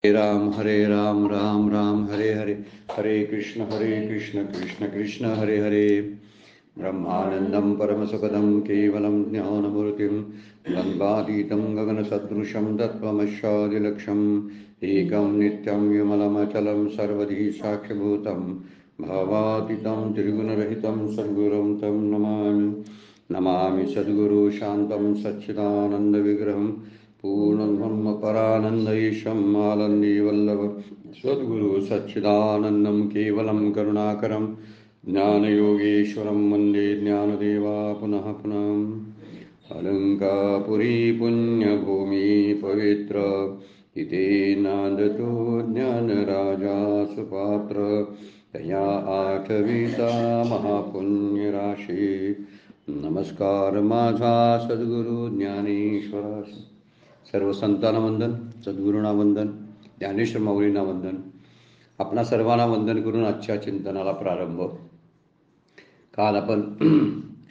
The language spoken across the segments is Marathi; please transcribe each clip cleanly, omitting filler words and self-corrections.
हरे राम राम राम हरे हरे, हरे कृष्ण कृष्ण कृष्ण हरे हरे। ब्रह्मानन्दं परमसुखदं केवलं ज्ञानमूर्तिं द्वन्द्वातीतं गगनसदृशं तत्त्वमस्यादिलक्ष्यम् एकं नित्यं विमलमचलं सर्वधी साक्षिभूतं भावातीतं त्रिगुणरहितं सद्गुरुं तं नमामि। नमामि सद्गुरु शान्तं सच्चिदानन्दविग्रहं पूर्णब्रह्मपरानन्दईशम् आनन्दीवल्लभं सद्गुरु सच्चिदानन्दं केवलं करुणाकरं ज्ञानयोगेश्वरं वन्दे ज्ञानदेवा पुनः पुनः। अलङ्कापुरी पुण्यभूमि पवित्र इति नादतो ज्ञानराजा सुपात्र तया आठविता महापुण्यराशी। नमस्कार माझा सद्गुरु ज्ञानेश्वरास। सर्व संतांना वंदन, सद्गुरूंना वंदन, ज्ञानेश्वर माऊलींना वंदन. आपणा सर्वांना वंदन करून आजच्या चिंतनाला प्रारंभ. काल आपण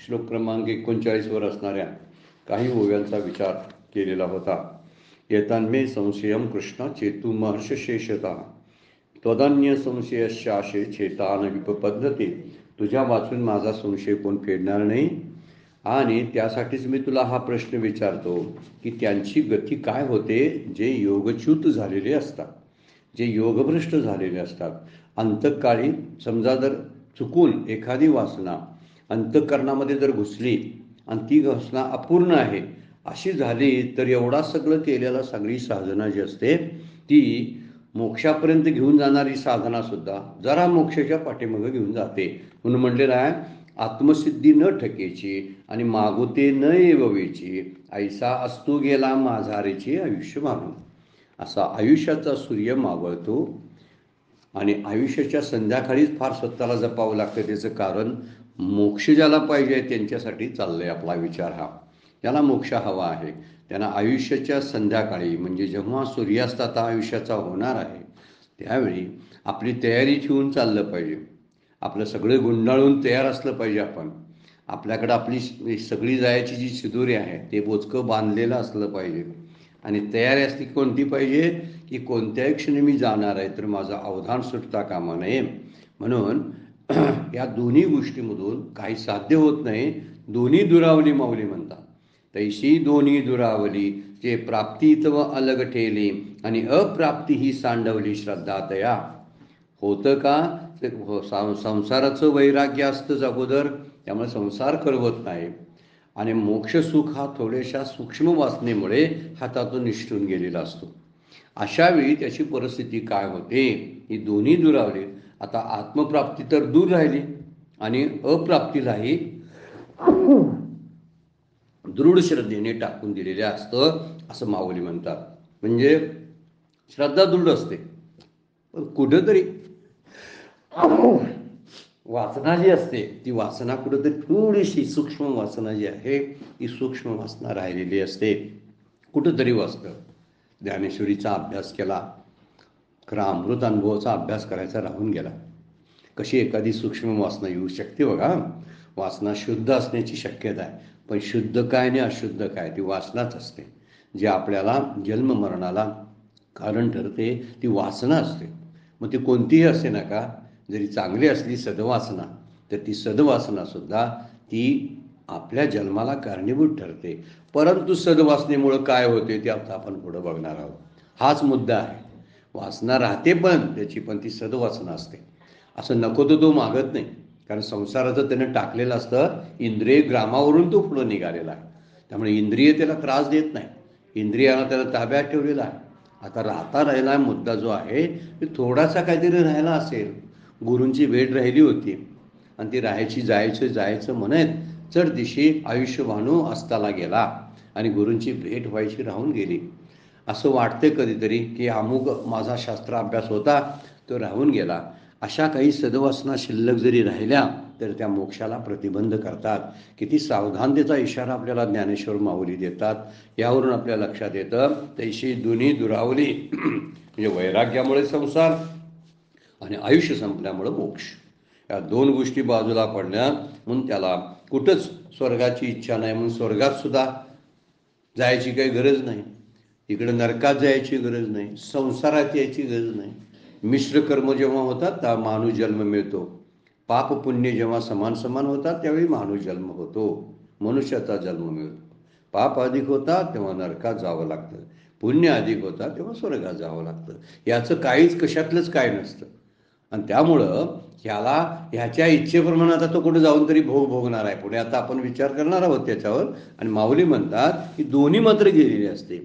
श्लोक क्रमांक 39 वर असणाऱ्या काही ओव्यांचा विचार केलेला होता. एतान्मे संशयम कृष्ण चेतु महर्ष शेषता त्वदन्य संशयशाशे चेतान विपपद्धते. तुझ्या वाचून माझा संशय कोण फेडणार नाही. आणि त्यासाठीच मी तुला हा प्रश्न विचारतो की त्यांची गती काय होते जे योगच्युत झालेले असतात, जे योगभ्रष्ट झालेले असतात. अंतकाळी समजा जर चुकून एखादी वासना अंतःकरणामध्ये जर घुसली आणि ती वासना अपूर्ण आहे अशी झाली तर एवढा सगळं केलेला सगळी साधना जी असते ती मोक्षापर्यंत घेऊन जाणारी साधना सुद्धा जरा मोक्षाच्या पाठीमागे घेऊन जाते. म्हणून म्हणलेलं आहे, आत्मसिद्धी न ठकेची आणि मागुते न येववेची ऐसा असतो गेला माझारेची आयुष्य मागून. असा आयुष्याचा सूर्य मावळतो आणि आयुष्याच्या संध्याकाळीच फार स्वतःला जपावं लागतं. त्याचं कारण मोक्ष ज्याला पाहिजे त्यांच्यासाठी चाललंय आपला विचार हा. ज्याला मोक्ष हवा आहे त्यांना आयुष्याच्या संध्याकाळी म्हणजे जेव्हा सूर्यास्त आयुष्याचा होणार आहे त्यावेळी आपली तयारी ठेवून चाललं पाहिजे. आपलं सगळं गुंडाळून तयार असलं पाहिजे. आपण आपल्याकडं आपली सगळी जायची जी शिदोरी आहे ते बोचकं बांधलेलं असलं पाहिजे. आणि तयारी असली कोणती पाहिजे की कोणत्याही क्षणी मी जाणार आहे तर माझं अवधान सुटता कामा नये. म्हणून या दोन्ही गोष्टीमधून काही साध्य होत नाही. दोन्ही दुरावली माऊली म्हणतात. तैशी दोन्ही दुरावली जे प्राप्तीत्व अलग ठेली आणि अप्राप्ती ही सांडवली श्रद्धा तया. होतं का संसाराचं वैराग्य असतंच अगोदर, त्यामुळे संसार करवत नाही. आणि मोक्षसुख हा थोड्याशा सूक्ष्म वासनेमुळे हातातून निष्ठून गेलेला असतो. अशावेळी त्याची परिस्थिती काय होते, ही दोन्ही दुरावली. आता आत्मप्राप्ती तर दूर राहिली आणि अप्राप्तीलाही दृढ श्रद्धेने टाकून दिलेले असतं असं माऊली म्हणतात. म्हणजे श्रद्धा दृढ असते पण कुठंतरी वासना जी असते ती वासना कुठंतरी थोडीशी सूक्ष्म वासना जी आहे ती सूक्ष्म वासना राहिलेली असते. कुठंतरी वाचतं. ज्ञानेश्वरीचा अभ्यास केला खरा अमृत अनुभवाचा अभ्यास करायचा राहून गेला. कशी एखादी सूक्ष्म वासना येऊ शकते बघा. वासना शुद्ध असण्याची शक्यता आहे पण शुद्ध काय आणि अशुद्ध काय ती वासनाच असते. जे आपल्याला जन्म मरणाला कारण ठरते ती वासना असते. मग ती कोणतीही असते ना का, जरी चांगली असली सद्वासना तर ती सद्वासनासुद्धा ती आपल्या जन्माला कारणीभूत ठरते. परंतु सद्वासनेमुळं काय होते ते आता आपण पुढं बघणार आहोत. हाच मुद्दा आहे. वासना राहते पण त्याची पण ती सद्वासना असते. असं नको तो मागत नाही. कारण संसाराचं त्यानं टाकलेलं असतं. इंद्रिय ग्रामावरून तो पुढं निघालेला आहे. त्यामुळे इंद्रिय त्याला त्रास देत नाही. इंद्रियाला त्याला ताब्यात ठेवलेला आहे. आता राहिला मुद्दा जो आहे तो थोडासा काहीतरी राहिला असेल. गुरूंची भेट राहिली होती आणि ती राहायची जायचं म्हणत चढ दिशी आयुष्य वाहून अस्ताला गेला आणि गुरूंची भेट व्हायची राहून गेली. असं वाटते कधीतरी की अमुक माझा शास्त्र अभ्यास होता तो राहून गेला. अशा काही सद्वासना शिल्लक जरी राहिल्या तर त्या मोक्षाला प्रतिबंध करतात. किती सावधानतेचा इशारा आपल्याला ज्ञानेश्वर माऊली देतात. यावरून आपल्या लक्षात येतं तैशी दोन्ही दुरावली म्हणजे वैराग्यामुळे संसार आणि आयुष्य संपल्यामुळं मोक्ष. या दोन गोष्टी बाजूला पडल्या म्हणून त्याला कुठंच स्वर्गाची इच्छा नाही म्हणून स्वर्गात सुद्धा जायची काही गरज नाही. इकडे नरकात जायची गरज नाही, संसारात यायची गरज नाही. मिश्र कर्म जेव्हा होतात तेव्हा माणूस जन्म मिळतो. पाप पुण्य जेव्हा समान समान होतात त्यावेळी माणूस जन्म होतो, मनुष्याचा जन्म मिळतो. पाप अधिक होतात तेव्हा नरकात जावं लागतं, पुण्य अधिक होतात तेव्हा स्वर्गात जावं लागतं. याचं काहीच कशातलंच काय नसतं. आणि त्यामुळं ह्याच्या इच्छेप्रमाणे आता तो कुठे जाऊन तरी भोगणार आहे पुढे. आता आपण विचार करणार आहोत त्याच्यावर. आणि माऊली म्हणतात की दोन्ही मात्र गेलेले असते.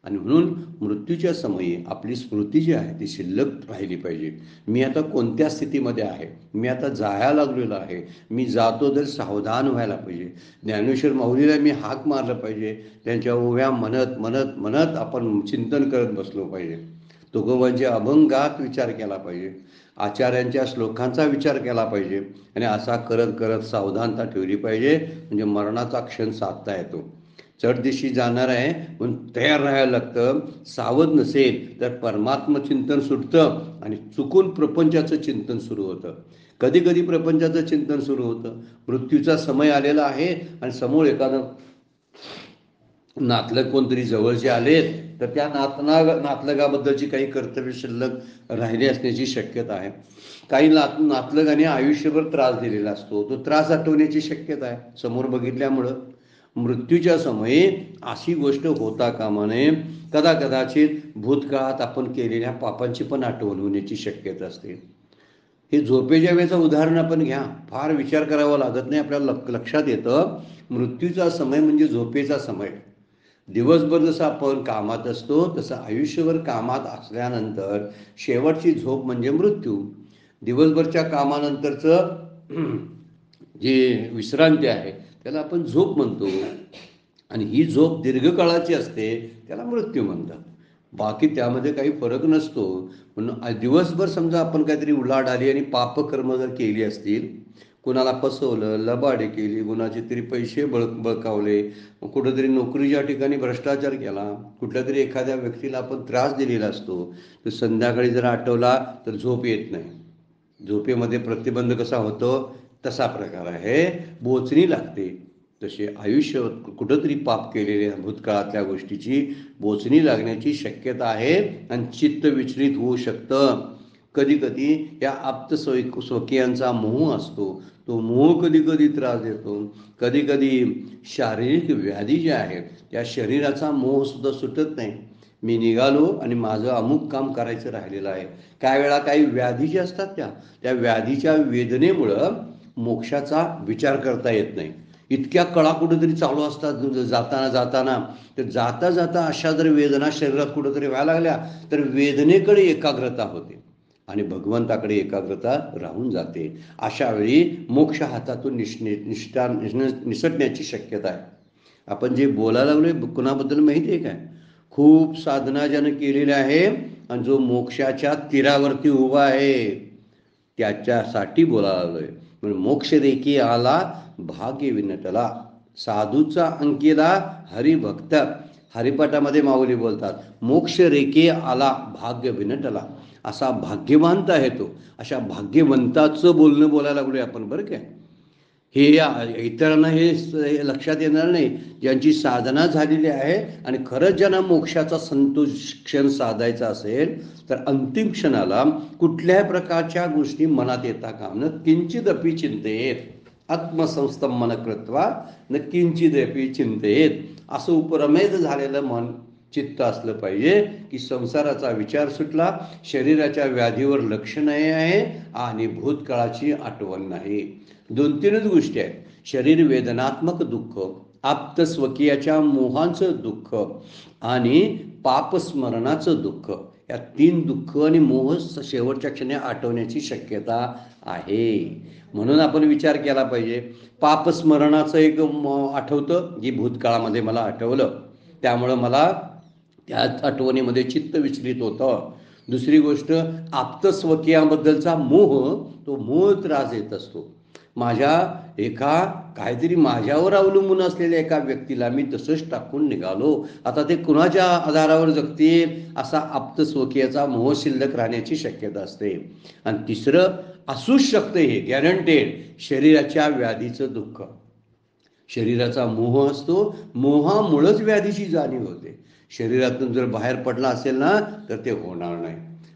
आणि म्हणून मृत्यूच्या समयी आपली स्मृती जी आहे ती शिल्लक राहिली पाहिजे. मी आता कोणत्या स्थितीमध्ये आहे, मी आता जायला लागलेलो आहे, मी जातो तर सावधान व्हायला पाहिजे. ज्ञानेश्वर माऊलीला मी हाक मारलं पाहिजे, त्यांच्या ओव्या म्हणत म्हणत म्हणत आपण चिंतन करत बसलो पाहिजे. तुकोबांचे अभंगात विचार केला पाहिजे, आचार्यांच्या श्लोकांचा विचार केला पाहिजे. आणि असा करत करत सावधानता ठेवली पाहिजे, म्हणजे मरणाचा क्षण साधता येतो. चढदिशी जाणार आहे म्हणून तयार राहायला लागतं. सावध नसेल तर परमात्मचिंतन सुटतं आणि चुकून प्रपंचाचं चिंतन सुरू होतं. कधी कधी प्रपंचाचं चिंतन सुरू होतं, मृत्यूचा समय आलेला आहे आणि समोर एखादं नातलग कोणतरी जवळचे आलेत तर त्या नातलगाबद्दलची काही कर्तव्य शिल्लक राहिली असण्याची शक्यता आहे. काही नातलगाने आयुष्यभर त्रास दिलेला असतो, तो त्रास आठवण्याची शक्यता आहे समोर बघितल्यामुळं. मृत्यूच्या समयी अशी गोष्ट होता कामा नये. कदाचित भूतकाळात आपण केलेल्या पापांची पण आठवण होण्याची शक्यता असते. हे झोपेच्या वेळेचं उदाहरण आपण घ्या, फार विचार करावा लागत नाही, आपल्याला लक्षात येतं. मृत्यूचा समय म्हणजे झोपेचा समय. दिवसभर जसं आपण कामात असतो तसं आयुष्यभर कामात असल्यानंतर शेवटची झोप म्हणजे मृत्यू. दिवसभरच्या कामानंतरचं जे विश्रांती आहे त्याला आपण झोप म्हणतो. आणि ही झोप दीर्घकाळाची असते त्याला मृत्यू म्हणतात. बाकी त्यामध्ये काही फरक नसतो. म्हणून दिवसभर समजा आपण काहीतरी उलाढाली आणि पापकर्म जर केली असतील, कुणाला फसवलं, लबाडी केली, कुणाचे तरी पैसे बळकावले, कुठंतरी नोकरीच्या ठिकाणी भ्रष्टाचार केला, कुठल्या तरी एखाद्या व्यक्तीला आपण त्रास दिलेला असतो, तर संध्याकाळी जर आठवला तर झोप येत नाही. झोपेमध्ये प्रतिबंध कसा होतो तसा प्रकार आहे, बोचणी लागते. तसे आयुष्य कुठंतरी पाप केलेल्या भूतकाळातल्या गोष्टीची बोचणी लागण्याची शक्यता आहे आणि चित्त विचलित होऊ शकतं. कधी कधी या आप्त स्वकीयांचा मोह असतो, तो मोह कधी कधी त्रास देतो. कधी कधी शारीरिक व्याधी ज्या आहेत त्या शरीराचा मोह सुद्धा सुटत नाही. मी निघालो आणि माझं अमुक काम करायचं राहिलेलं आहे. काही वेळा काही व्याधी ज्या असतात त्या व्याधीच्या वेदनेमुळं मोक्षाचा विचार करता येत नाही. इतक्या कळा कुठेतरी चालू असतात जाताना तर जाता अशा जर वेदना शरीरात कुठेतरी व्हायला लागल्या तर वेदनेकडे एकाग्रता होते आणि भगवंताकडे एकाग्रता राहून जाते. अशा वेळी मोक्ष हातातून निसटण्याची शक्यता आहे. आपण जे बोलायला लागलोय कुणाबद्दल माहिती आहे काय? खूप साधना ज्यानं केलेल्या आहे आणि जो मोक्षाच्या तीरावरती उभा आहे त्याच्यासाठी बोलायला लागलोय. म्हणून मोक्ष रेखी आला भाग्य विनटला, साधूचा अंकिला हरिभक्त. हरिपाठामध्ये माऊली बोलतात, मोक्ष रेखे आला भाग्य विनटला. असा भाग्यवंत आहे तो. अशा भाग्यवंताचं बोलणं बोलायला लागलोय आपण बरं काय. हे इतरांना हे लक्षात येणार नाही. ज्यांची साधना झालेली आहे आणि खरंच ज्यांना मोक्षाचा संतोष क्षण साधायचा असेल तर अंतिम क्षणाला कुठल्याही प्रकारच्या गोष्टी मनात येता काम न किंचिदपि चिंतेत, आत्मसंस्थम मन कृत्वा न किंचिदपि चिंतेत. असं उपरमेध झालेलं मन चित्त असलं पाहिजे की संसाराचा विचार सुटला, शरीराच्या व्याधीवर लक्ष नाही आहे आणि भूतकाळाची आठवण नाही. 2-3च गोष्टी आहेत, शरीर वेदनात्मक दुःख, आप्त स्वकीयाच्या मोहांचं दुःख आणि पापस्मरणाचं दुःख. या 3 दुःख आणि मोह शेवटच्या क्षणी आठवण्याची शक्यता आहे. म्हणून आपण विचार केला पाहिजे. पापस्मरणाचं एक आठवतं जी भूतकाळामध्ये मला आठवलं, त्यामुळं मला त्या आठवणीमध्ये चित्त विचलित होतं. दुसरी गोष्ट आप्तस्वकीयाबद्दलचा मोह, तो मोह त्रास देत असतो. काहीतरी माझ्यावर अवलंबून असलेल्या एका व्यक्तीला मी तसंच टाकून निघालो, आता ते कुणाच्या आधारावर जगतील असा आप्तस्वकीयाचा मोह शिल्लक राहण्याची शक्यता असते. आणि तिसरं असूच शकतं हे गॅरंटेड, शरीराच्या व्याधीचं दुःख. शरीराचा मोह असतो, मोहामुळंच व्याधीची जाणीव होते. शरीरातून जर बाहेर पडला असेल ना तर ते होणार नाही.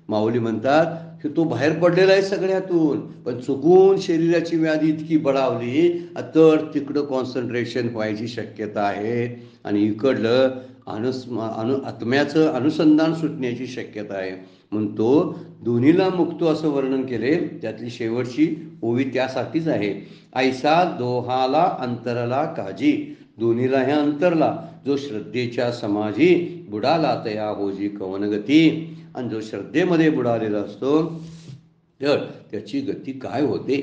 माऊली म्हणतात की तो बाहेर पडलेला आहे सगळ्यातून, पण चुकून शरीराची व्याधी इतकी बळावली तर तिकडं कॉन्सन्ट्रेशन व्हायची शक्यता आहे आणि इकडलं आत्म्याचं अनुसंधान सुटण्याची शक्यता आहे. म्हणून तो दोन्हीला मुक्तो असं वर्णन केले. त्यातली शेवटची ओवी त्यासाठीच आहे. ऐसा दोहाला अंतरला काजी, दोन्हीला ह्या अंतरला जो श्रद्धेच्या समाजी बुडाला तया होजी कवनगती. आणि जो श्रद्धेमध्ये बुडालेला असतो तर त्याची गती काय होते.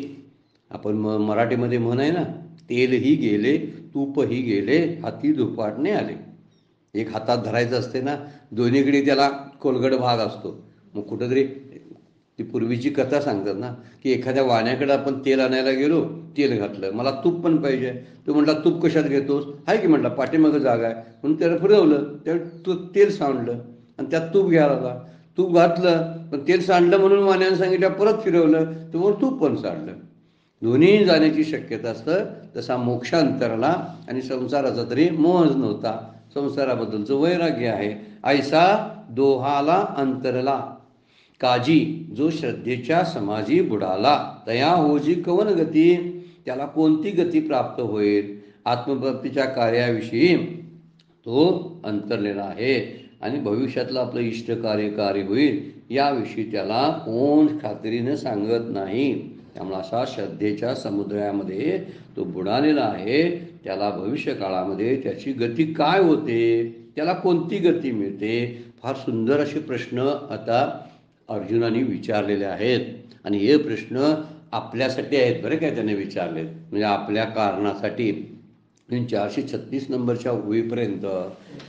आपण मराठीमध्ये म्हण आहे ना, तेलही गेले तूपही गेले हाती दुपाटणे आले. एक हातात धरायचं असते ना, दोन्हीकडे त्याला कोलगड भाग असतो. मग कुठंतरी ती पूर्वीची कथा सांगतात ना की एखाद्या वाण्याकडे आपण तेल आणायला गेलो, तेल घातलं, मला तूप पण पाहिजे. तो म्हटला तूप कशात घेतोस, आहे की म्हटला पाठीमागं जागा आहे. म्हणून त्याला फिरवलं, त्या तेल सांडलं आणि त्यात तूप घ्यायला लागला. तूप घातलं पण तेल सांडलं म्हणून वाण्यानं सांगितलं, परत फिरवलं तर मग तूप पण सांडलं. दोन्ही जाण्याची शक्यता असतं. तसा मोक्षांतरला आणि संसाराचा तरी मोहच नव्हता, संसाराबद्दलचं वैराग्य आहे. ऐसा दोहाला अंतरला काजी, जो श्रद्धेच्या समाजी बुडाला तया होजी कवन गती, त्याला कोणती गती प्राप्त होईल. आत्मप्राप्तीच्या कार्याविषयी तो अंतरलेला आहे आणि भविष्यातलं आपलं इष्टकार्य होईल याविषयी त्याला कोण खात्रीनं सांगत नाही. त्यामुळे असा श्रद्धेच्या समुद्रामध्ये तो बुडालेला आहे. त्याला भविष्य काळामध्ये त्याची गती काय होते, त्याला कोणती गती मिळते, फार सुंदर असे प्रश्न आता अर्जुनाने विचारलेले आहेत. आणि हे प्रश्न आपल्यासाठी आहेत बरं काय, त्याने विचारलेत म्हणजे आपल्या कारणासाठी. 436 नंबरच्या ओळीपर्यंत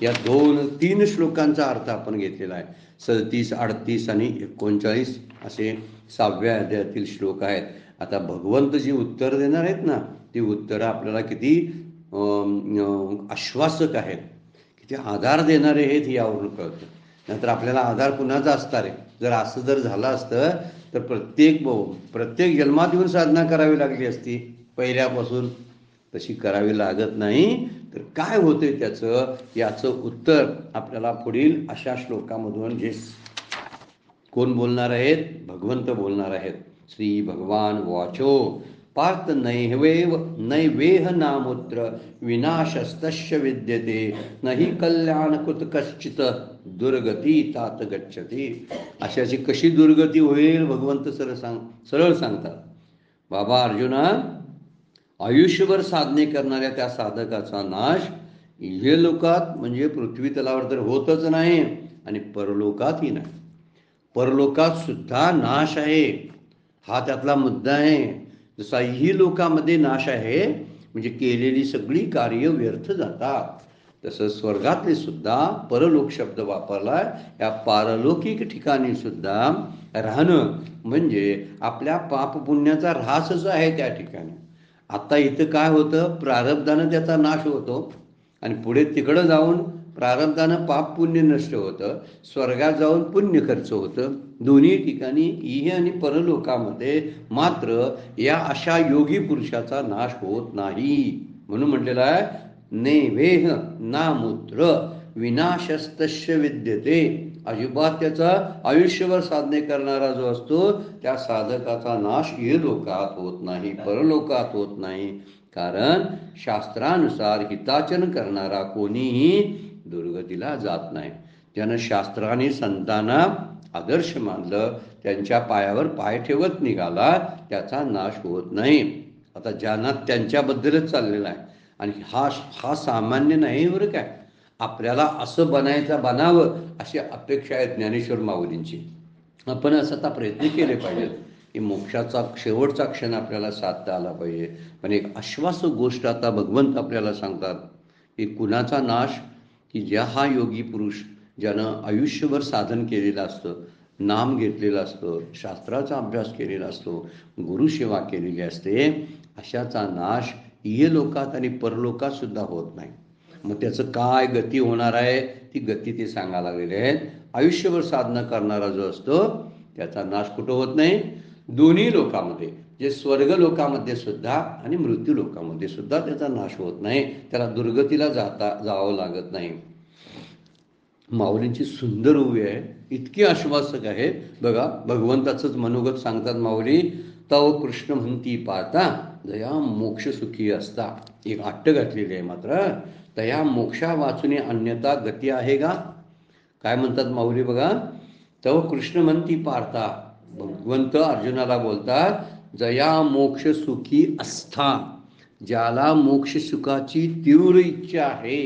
या 2-3 श्लोकांचा अर्थ आपण घेतलेला आहे. 37, 38 आणि 39 असे 6व्या अध्यायातील श्लोक आहेत. आता भगवंत जी उत्तर देणार आहेत ना, ती उत्तरं आपल्याला किती आश्वासक आहेत, किती आधार देणारे आहेत यावरून कळतं. नंतर आपल्याला आधार कुणाचा असणार आहे. जर असं जर झालं असतं तर प्रत्येक जन्मात येऊन साधना करावी लागली असती पहिल्यापासून. तशी करावी लागत नाही. तर काय होते त्याचं, याचं उत्तर आपल्याला पुढील अशा श्लोकामधून जे कोण बोलणार आहेत, भगवंत बोलणार आहेत. श्री भगवान वाचो पार्थ नैवेह नामुत्र विनाशस्तस्य विद्यते नहि कल्याणकृत कश्चित दुर्गती तात गच्छति. अशाची कशी दुर्गती होईल भगवंत सरळ सांगतात. बाबा अर्जुना, आयुष्यभर साधने करणाऱ्या त्या साधकाचा नाश इह लोकात म्हणजे पृथ्वी तलावर तर होतच नाही आणि परलोकातही नाही. परलोकात सुद्धा नाश आहे, हा त्यातला मुद्दा आहे. जसा इही लोकामध्ये नाश आहे म्हणजे केलेली सगळी कार्य व्यर्थ जातात, तसं स्वर्गातले सुद्धा परलोक शब्द वापरलाय. या पारलौकिक ठिकाणी सुद्धा राहणं म्हणजे आपल्या पापपुण्याचा ऱ्हासच आहे त्या ठिकाणी. आता इथं काय होतं, प्रारब्धानं त्याचा नाश होतो आणि पुढे तिकडं जाऊन प्रारब्धानं पाप पुण्य नष्ट होतं, स्वर्गात जाऊन पुण्य खर्च होतं. दोन्ही ठिकाणी इह आणि परलोकामध्ये मात्र या अशा योगी पुरुषाचा नाश होत नाही. म्हणून म्हटलेलं आहे नैवेह नामुत्र विनाशस्तस्य विद्यते. अजिबात त्याचा आयुष्यभर साधने करणारा जो असतो त्या साधकाचा नाश इह लोकात होत नाही, परलोकात होत नाही. कारण शास्त्रानुसार हिताचन करणारा कोणीही दुर्गतीला जात नाही. त्यानं शास्त्राने संतांना आदर्श मानलं, त्यांच्या पायावर पाय ठेवत निघाला, त्याचा नाश होत नाही. आता ज्यांना त्यांच्याबद्दलच चाललेला आहे आणि हा सामान्य नाही बरं काय. आपल्याला असं बनावं अशी अपेक्षा आहे ज्ञानेश्वर माऊलींची. आपण असं आता प्रयत्न केले पाहिजेत की मोक्षाचा शेवटचा क्षण आपल्याला साधता आला पाहिजे. पण एक आश्वासक गोष्ट आता भगवंत आपल्याला सांगतात की कुणाचा नाश, की ज्या हा योगी पुरुष ज्यानं आयुष्यभर साधन केलेलं असतं, नाम घेतलेलं असतं, शास्त्राचा अभ्यास केलेला असतो, गुरुसेवा केलेली असते, अशाचा नाश इह लोकात आणि परलोकात सुद्धा होत नाही. मग त्याचं काय गती होणार आहे, ती गती ते सांगायला लागलेले आहेत. आयुष्यभर साधना करणारा जो असतो त्याचा नाश कुठं होत नाही, दोन्ही लोकामध्ये, जे स्वर्ग लोकामध्ये सुद्धा आणि मृत्यू लोकामध्ये सुद्धा त्याचा नाश होत नाही. त्याला दुर्गतीला जावं लागत नाही. माऊलींची सुंदर उभी आहे, इतकी आश्वासक आहे. बघा, भगवंताचंच मनोगत सांगतात माऊली. तव कृष्ण म्हणती पाहता जया मोक्ष सुखी असता. एक अट्ट घातलेली आहे मात्र, तया मोक्षा वाचुने अन्यथा गती आहे का. काय म्हणतात माऊली बघा, तव कृष्ण म्हणती पार्था, भगवंत अर्जुनाला बोलतात, जया मोक्ष सुखी असता, ज्याला मोक्ष सुखाची तीव्र इच्छा आहे,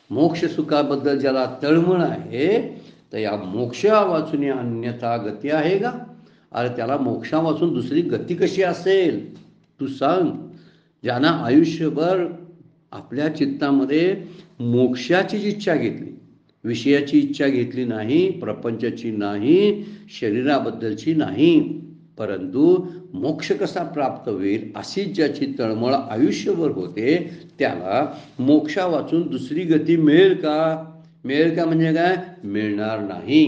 मोक्ष सुखाबद्दल ज्याला तळमळ आहे, तर या मोक्षा वाचून अन्यथा गती आहे का. अरे त्याला मोक्षा वाचून दुसरी गती कशी असेल तू सांग. ज्यानं आयुष्यभर आपल्या चित्तामध्ये मोक्षाची इच्छा घेतली, विषयाची इच्छा घेतली नाही, प्रपंचाची नाही, शरीराबद्दलची नाही, परंतु मोक्ष कसा प्राप्त होईल अशी ज्याची तळमळ आयुष्यभर होते, त्याला मोक्षा वाचून दुसरी गती मिळेल का. मिळेल का म्हणजे काय, मिळणार नाही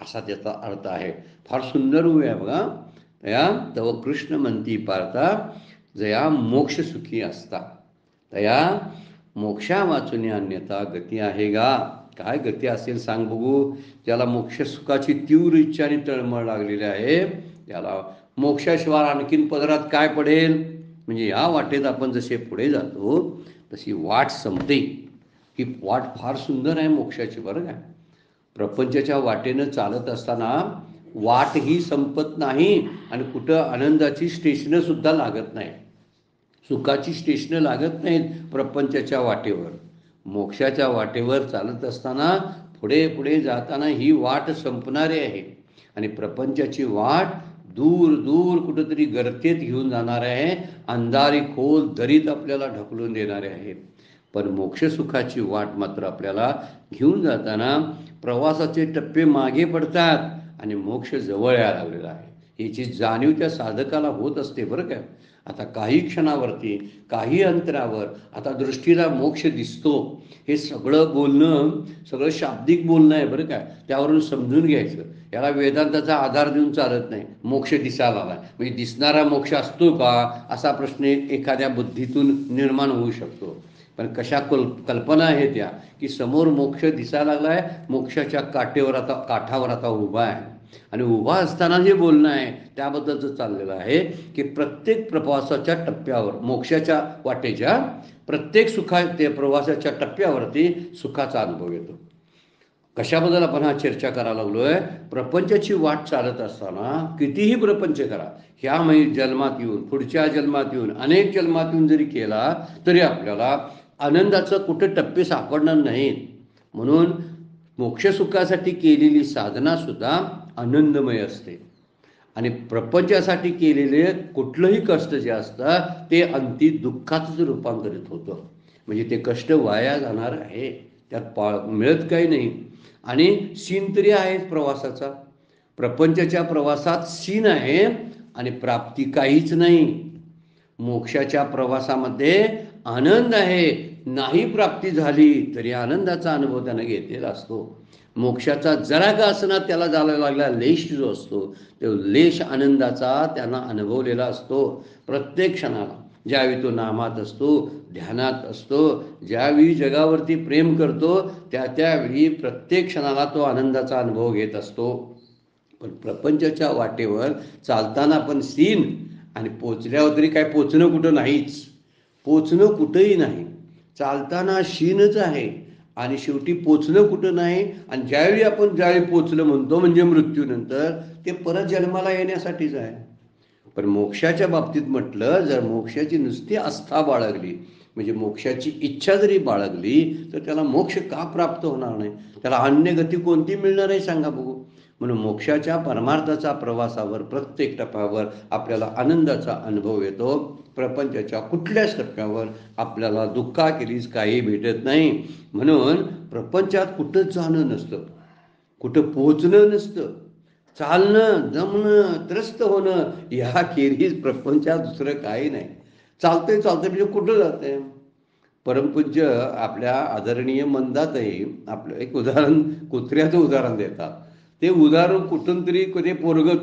असा त्याचा अर्थ आहे. फार सुंदर उभे आहे बघा. तया तव कृष्ण म्हणती पार्था, जया मोक्ष सुखी असता, तया मोक्षा वाचून अन्यथा गती आहे का. काय गती असेल सांग बघू. ज्याला मोक्ष सुखाची तीव्र इच्छा आणि तळमळ लागलेली आहे, त्याला मोक्षाशिवाय आणखीन पदरात काय पडेल. म्हणजे या वाटेत आपण जसे पुढे जातो तशी वाट संपते. ही वाट फार सुंदर आहे मोक्षाची बरं का. प्रपंचाच्या वाटेनं चालत असताना वाट ही संपत नाही आणि कुठं आनंदाची स्टेशनं सुद्धा लागत नाही, सुखाची स्टेशनं लागत नाहीत प्रपंचाच्या वाटेवर. मोक्षाच्या वाटेवर चालत असताना पुढे पुढे जाताना ही वाट संपणारी आहे आणि प्रपंचाची वाट दूर दूर कुठंतरी गर्तेत घेऊन जाणार आहे, अंधारी खोल दरीत आपल्याला ढकलून देणारे आहे. पण मोक्षसुखाची वाट मात्र आपल्याला घेऊन जाताना प्रवासाचे टप्पे मागे पडतात आणि मोक्ष जवळ यायला लागलेला आहे याची जाणीव त्या साधकाला होत असते बरं का. आता काही क्षणावरती, काही अंतरावर आता दृष्टीला मोक्ष दिसतो. हे सगळं बोलणं, सगळं शाब्दिक बोलणं आहे बरं काय. त्यावरून समजून घ्यायचं, याला वेदांताचा आधार देऊन चालत नाही. मोक्ष दिसायला आला म्हणजे दिसणारा मोक्ष असतो का असा प्रश्न एखाद्या बुद्धीतून निर्माण होऊ शकतो. पण कशा कल्पना आहे त्या की समोर मोक्ष दिसायला लागलाय, मोक्षाच्या काठावर आता उभा आहे आणि उभा असताना जे बोलणं आहे त्याबद्दलच चाललेलं आहे की प्रत्येक प्रवासाच्या टप्प्यावर, मोक्षाच्या वाटेच्या प्रत्येक प्रवासाच्या टप्प्यावरती सुखाचा अनुभव येतो. कशाबद्दल आपण हा चर्चा करायला लागलोय. प्रपंचाची वाट चालत असताना कितीही प्रपंच करा, ह्या जन्मात येऊन, पुढच्या जन्मात येऊन, अनेक जन्मात येऊन जरी केला तरी आपल्याला आनंदाचं कुठं टप्पे सापडणार नाहीत. म्हणून मोक्षसुखासाठी केलेली साधना सुद्धा आनंदमय असते आणि प्रपंचासाठी केलेले कुठलंही कष्ट जे असतं ते अंती दुःखातच रूपांतरित होतं. म्हणजे ते कष्ट वाया जाणार आहे, त्यात मिळत काही नाही. आणि सीन तरी आहे प्रवासाचा. प्रपंचाच्या प्रवासात सीन आहे आणि प्राप्ती काहीच नाही. मोक्षाच्या प्रवासामध्ये आनंद आहे, नाही प्राप्ती झाली तरी आनंदाचा अनुभव त्यानं घेतलेला असतो. मोक्षाचा जरा का असना त्याला जायला लागला लेश जो असतो तो लेश आनंदाचा त्यांना अनुभवलेला असतो प्रत्येक क्षणाला. ज्यावेळी तो नामात असतो, ध्यानात असतो, ज्यावेळी जगावरती प्रेम करतो त्यावेळी प्रत्येक क्षणाला तो आनंदाचा अनुभव घेत असतो. पण प्रपंचाच्या वाटेवर चालताना पण सीन आणि पोचल्यावर तरी काय पोचणं कुठं नाहीच, पोचणं कुठंही नाही. चालताना शीनच आहे आणि शेवटी पोचणं कुठं नाही. आणि ज्यावेळी पोचलं म्हणतो म्हणजे मृत्यूनंतर ते परत जन्माला येण्यासाठीच आहे. पण मोक्षाच्या बाबतीत म्हटलं, जर मोक्षाची नुसती आस्था बाळगली म्हणजे मोक्षाची इच्छा जरी बाळगली तर त्याला मोक्ष का प्राप्त होणार नाही, त्याला अन्य गती कोणती मिळणार आहे सांगा बघू. म्हणून मोक्षाच्या परमार्थाचा प्रवासावर प्रत्येक टप्प्यावर आपल्याला आनंदाचा अनुभव येतो. प्रपंचाच्या कुठल्याच टप्प्यावर आपल्याला दुःखाखेरीज काही भेटत नाही. म्हणून प्रपंचात कुठंच जाणं नसतं, कुठं पोहोचणं नसतं, चालणं, जमणं, त्रस्त होणं याखेरीज प्रपंचात दुसरं काही नाही. चालतंय म्हणजे कुठं जातंय. परमपूज्य आपल्या आदरणीय मंदाताई आपलं एक उदाहरण, कुत्र्याचं उदाहरण देतात. ते उदाहरण कुठून तरी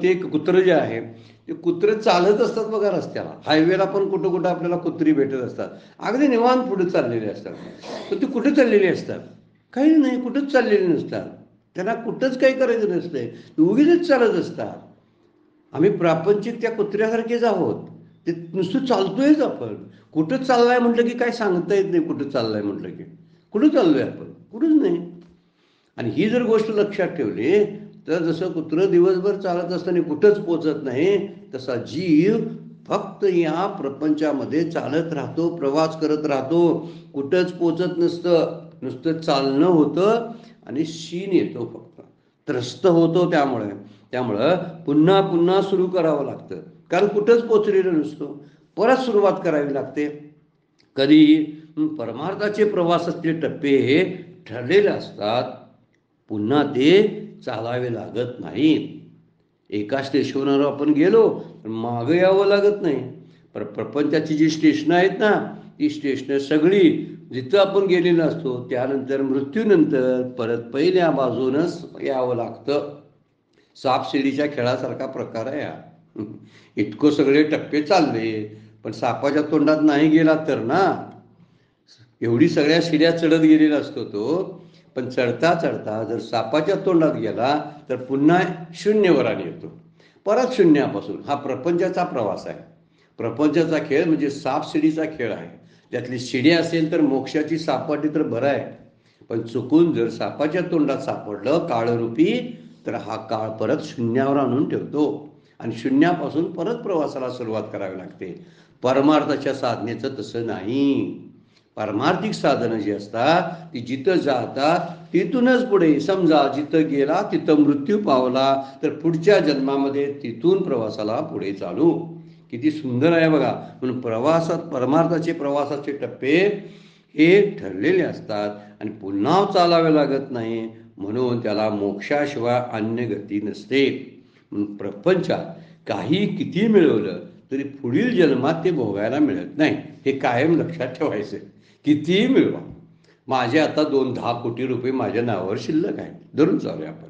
ते कुत्रं जे आहे ते कुत्रं चालत असतात बघा रस्त्याला, हायवेला पण कुठं आपल्याला कुत्री भेटत असतात, अगदी निवांत पुढे चाललेले असतात. तर ते कुठे चाललेले असतात, काही नाही, कुठंच चाललेले नसतात. त्यांना कुठंच काही करायचं नसतंय, उगीच चालत असतात. आम्ही प्रापंचिक त्या कुत्र्यासारखेच आहोत. ते नुसतं चालतोयच आपण. कुठं चाललाय म्हटलं की काय सांगता येत नाही. कुठं चाललाय म्हटलं की कुठं चाललोय आपण, कुठंच नाही. आणि ही जर गोष्ट लक्षात ठेवली तर जसं कुत्रं दिवसभर चालत असताना कुठंच पोचत नाही, तसा जीव फक्त या प्रपंचामध्ये चालत राहतो, प्रवास करत राहतो, कुठंच पोचत नसतं. नुसतं चालणं होतं आणि शीण येतो, फक्त त्रस्त होतो. त्यामुळं पुन्हा पुन्हा सुरू करावं लागतं, कारण कुठंच पोचलेलं नसतो. परत सुरुवात करावी लागते. कधी परमार्थाचे प्रवासाचे टप्पे हे ठरलेले असतात, पुन्हा ते चालावे लागत नाहीत. एका स्टेशनवर आपण गेलो तर मागं यावं लागत नाही. प्रपंचाची जी स्टेशनं आहेत ना, ती स्टेशनं सगळी जिथं आपण गेलेलो असतो त्यानंतर मृत्यूनंतर परत पहिल्या बाजूनच यावं लागतं. सापशिडीच्या खेळासारखा प्रकार आहे हा. इतकं सगळे टप्पे चालले, पण सापाच्या तोंडात नाही गेला तर ना. एवढी सगळ्या शिड्या चढत गेलेला असतो तो, पण चढता चढता जर सापाच्या तोंडात गेला तर पुन्हा शून्यवर आणि येतो, परत शून्यापासून. हा प्रपंचाचा प्रवास आहे. प्रपंचाचा खेळ म्हणजे सापशिडीचा खेळ आहे. त्यातली शिडी असेल तर मोक्षाची सापडली तर बरं आहे, पण चुकून जर सापाच्या तोंडात सापडलं काळरूपी तर हा काळ परत शून्यावर आणून ठेवतो आणि शून्यापासून परत प्रवासाला सुरुवात करावी लागते. परमार्थाच्या साधनेचं तसं नाही. पारमार्थिक साधनं जी असतात ती जिथं जातात तिथूनच पुढे. समजा जिथं गेला तिथं मृत्यू पावला तर पुढच्या जन्मामध्ये तिथून प्रवासाला पुढे चालू. किती सुंदर आहे बघा. म्हणून परमार्थाचे प्रवासाचे टप्पे हे ठरलेले असतात आणि पुन्हा चालावे लागत नाही, म्हणून त्याला मोक्षाशिवाय अन्य गती नसते. म्हणून प्रपंचात काही किती मिळवलं तरी पुढील जन्मात ते भोगायला मिळत नाही, हे कायम लक्षात ठेवायचं. कितीही मिळवा. माझे आता 10 कोटी रुपये माझ्या नावावर शिल्लक आहेत, धरून चालूया आपण.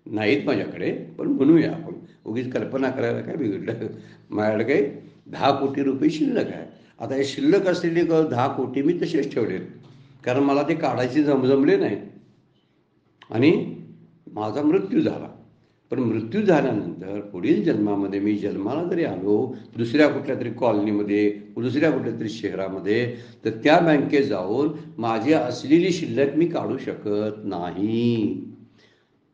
नाहीत माझ्याकडे, पण म्हणूया आपण, उगीच कल्पना करायला काय बिघडलं. माझ्याकडे काही 10 कोटी रुपये शिल्लक आहे. आता हे शिल्लक असलेले 10 कोटी मी तसेच ठेवलेत, कारण मला ते काढायचे जमले नाही आणि माझा मृत्यू झाला. पण मृत्यू झाल्यानंतर पुढील जन्मामध्ये मी जन्माला जरी आलो दुसऱ्या कुठल्या तरी कॉलनीमध्ये, दुसऱ्या कुठल्या तरी शहरामध्ये, तर त्या बँकेत जाऊन माझी असलेली शिल्लक मी काढू शकत नाही.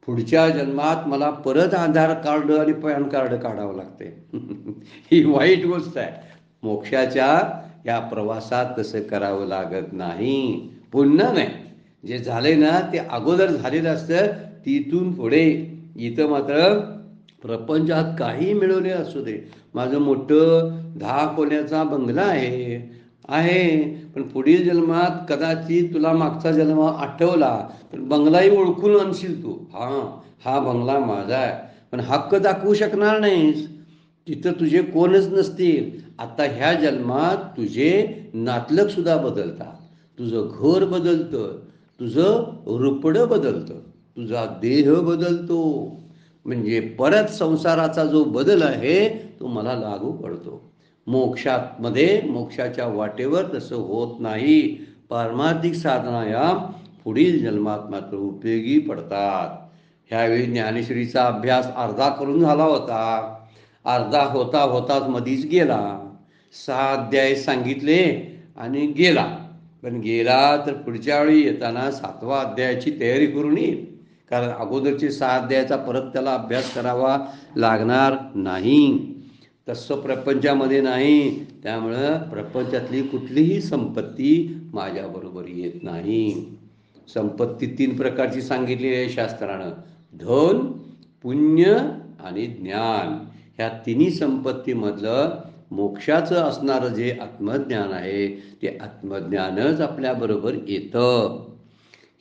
पुढच्या जन्मात मला परत आधार कार्ड आणि पॅन कार्ड काढावं लागते. ही वाईट गोष्ट आहे. मोक्षाच्या या प्रवासात तसं करावं लागत नाही. पुन्हा नाही, जे झाले ना ते अगोदर झालेलं असतं, तिथून पुढे. इथं मात्र प्रपंचात काही मिळवले असू दे, माझं मोठं 10 खोल्याचा बंगला आहे, पण पुढील जन्मात कदाचित तुला मागचा जन्म आठवला तर बंगलाही ओळखून आणशील तू. हा बंगला माझा आहे, पण हक्क दाखवू शकणार नाहीस. तिथं तुझे कोणच नसतील. आता ह्या जन्मात तुझे नातलग सुद्धा बदलतात, तुझं घर बदलतं, तुझं रूपडं बदलतं, तुझा देह बदलतो. म्हणजे परत संसाराचा जो बदल आहे तो मला लागू पडतो. मोक्षाच्या वाटेवर तसं होत नाही. पारमार्थिक साधना या पुढील जन्मात मात्र उपयोगी पडतात. ह्यावेळी ज्ञानेश्वरीचा अभ्यास अर्धा करून झाला होता. अर्धा होताच मधीच गेला. 6 अध्याय सांगितले आणि गेला. पण गेला तर पुढच्या वेळी येताना 7व्या अध्यायाची तयारी करून येईल, कारण अगोदरचे 6 अध्यायाचा परत त्याला अभ्यास करावा लागणार नाही. तसं प्रपंचामध्ये नाही. त्यामुळं प्रपंचातली कुठलीही संपत्ती माझ्याबरोबर येत नाही. संपत्ती 3 प्रकारची सांगितलेली आहे शास्त्रानं: धन, पुण्य आणि ज्ञान. ह्या तिन्ही संपत्तीमधलं मोक्षाचं असणारं जे आत्मज्ञान आहे ते आत्मज्ञानच आपल्याबरोबर येतं.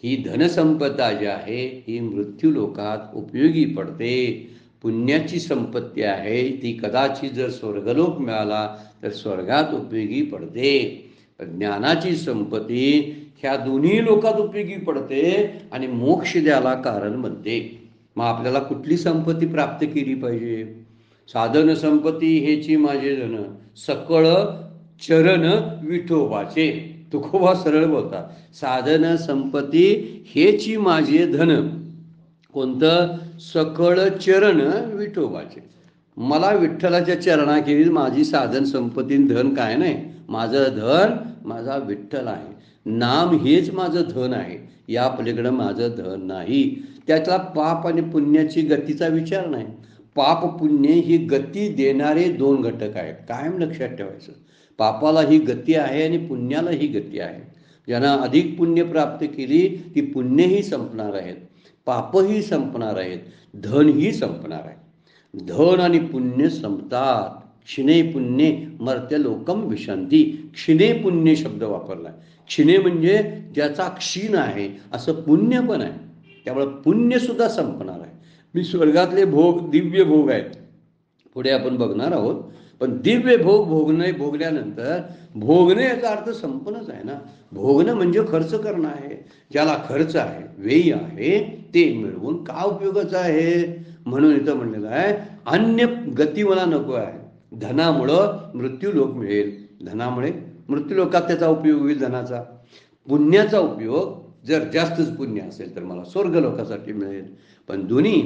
ही धनसंपदा जी आहे ही मृत्यू लोकात उपयोगी पडते. पुण्याची संपत्ती आहे ती कदाचित जर स्वर्गलोक मिळाला तर स्वर्गात उपयोगी पडते. ज्ञानाची संपत्ती ह्या दोन्ही लोकात उपयोगी पडते आणि मोक्ष द्यायला कारण बनते. मग आपल्याला कुठली संपत्ती प्राप्त केली पाहिजे? साधन संपत्ती हेची माझे धन, सकळ चरण विठोबाचे. तुकोबा सरळ बोलतात, साधन संपत्ती हेची माझे धन. कोणतं? सकळ चरण विठोबाचे. मला विठ्ठलाच्या चरणाखेरीज माझी साधन संपत्ती धन काय नाही. माझं धन माझा विठ्ठल आहे. नाम हेच माझं धन आहे. या पलीकडं माझं धन नाही. त्यातला पाप आणि पुण्याची गतीचा विचार नाही. पाप पुण्य ही गती देणारे दोन घटक आहेत, कायम लक्षात ठेवायचं. पापाला ही गती आहे आणि पुण्याला ही गती आहे. ज्यांना अधिक पुण्य प्राप्त केली ती पुण्यही संपणार आहेत, पापही संपणार आहेत, धनही संपणार आहे. धन आणि पुण्य संपतात. क्षिणे पुण्ये मर्त्य लोकम विशांती. क्षिणे पुण्य शब्द वापरला. क्षिणे म्हणजे ज्याचा क्षीण आहे असं पुण्य पण आहे. त्यामुळे पुण्य सुद्धा संपणार आहे. मी स्वर्गातले भोग दिव्य भोग आहेत पुढे आपण बघणार आहोत, पण दिव्य भोग भोगल्यानंतर भोगणे याचा अर्थ संपन्नच आहे ना. भोगणं म्हणजे खर्च करणं आहे. ज्याला खर्च आहे, व्यय आहे, ते मिळवून का उपयोगाचं आहे. म्हणून इथं म्हणलेलं आहे अन्य गती मला नको आहे. धनामुळं मृत्यूलोक मिळेल. धनामुळे मृत्यूलोकात त्याचा उपयोग होईल धनाचा. पुण्याचा उपयोग जर जास्तच पुण्य असेल तर मला स्वर्गलोकासाठी मिळेल. पण दोन्ही